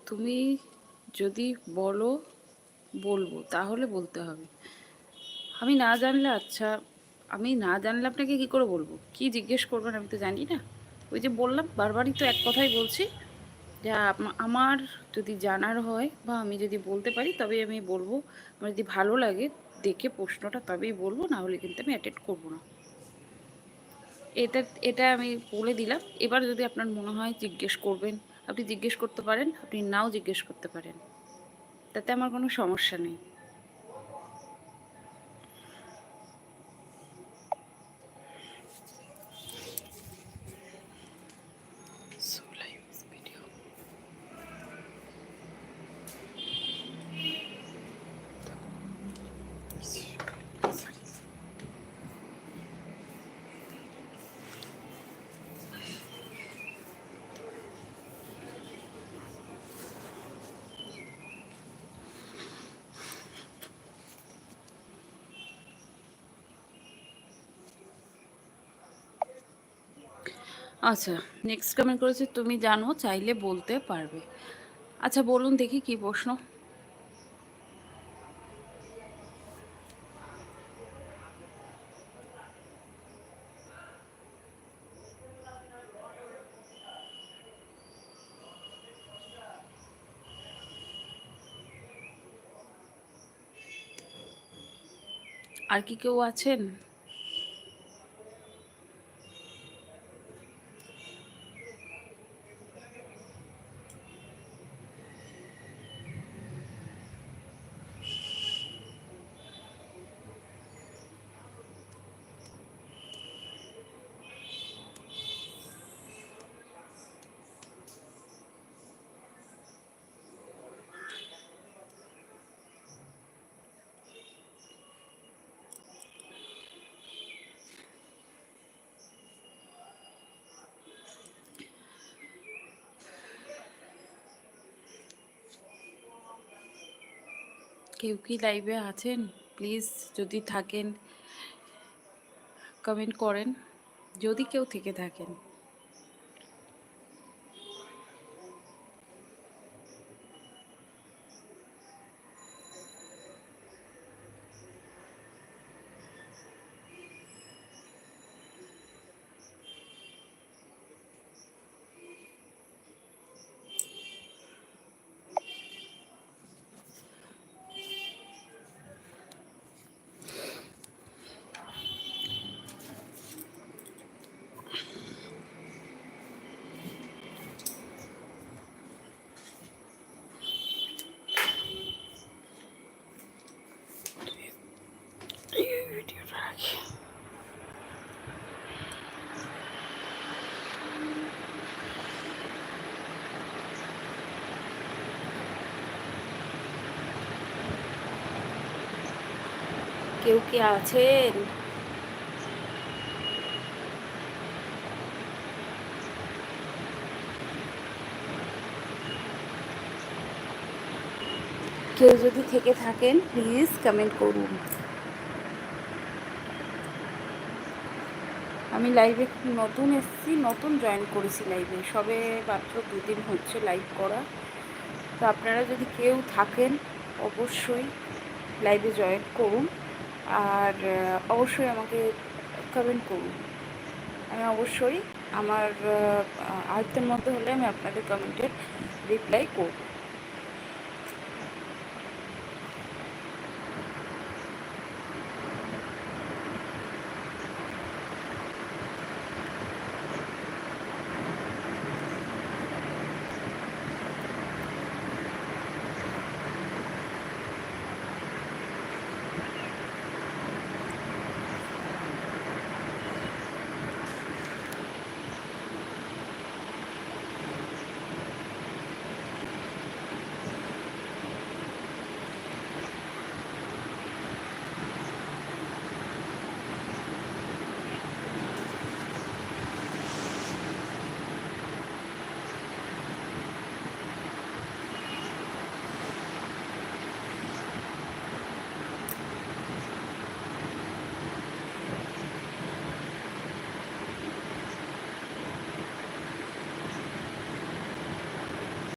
তুমি যদি বলো বলবো, তাহলে বলতে হবে। আমি না জানলে আচ্ছা, আমি না জানলে আপনাকে কী করে বলবো? কি জিজ্ঞেস করবেন আমি তো জানি না। ওই যে বললাম, বারবারই তো এক কথাই বলছি যে আমার যদি জানার হয় বা আমি যদি বলতে পারি তবেই আমি বলবো। আমার যদি ভালো লাগে দেখে প্রশ্নটা তবেই বলবো, না হলে কিন্তু আমি অ্যাটেন্ড করবো না। এটা এটা আমি বলে দিলাম। এবার যদি আপনার মনে হয় জিজ্ঞেস করবেন, আপনি জিজ্ঞেস করতে পারেন, আপনি নাও জিজ্ঞেস করতে পারেন। তাতে আমার কোনো সমস্যা নেই। আচ্ছা, নেক্সট কমেন্ট করেছে, তুমি জানো চাইলে বলতে পারবে। আচ্ছা বলুন দেখি কি প্রশ্ন। আর কি কেউ আছেন? কেউ কি লাইভে আছেন? প্লিজ যদি থাকেন কমেন্ট করেন, যদি কেউ থেকে থাকেন। কেউ কি আছেন? কেউ যদি থেকে থাকেন প্লিজ কমেন্ট করুন। আমি লাইভে নতুন এসেছি, নতুন জয়েন করেছি লাইভে, সবে মাত্র 2 দিন হচ্ছে লাইভ করা। তো আপনারা যদি কেউ থাকেন অবশ্যই লাইভে জয়েন করুন, আর অবশ্যই আমাকে কমেন্ট করুন। আমি অবশ্যই আমার আয়ত্তের মধ্যে হলে আমি আপনাদের কমেন্টের রিপ্লাই করব।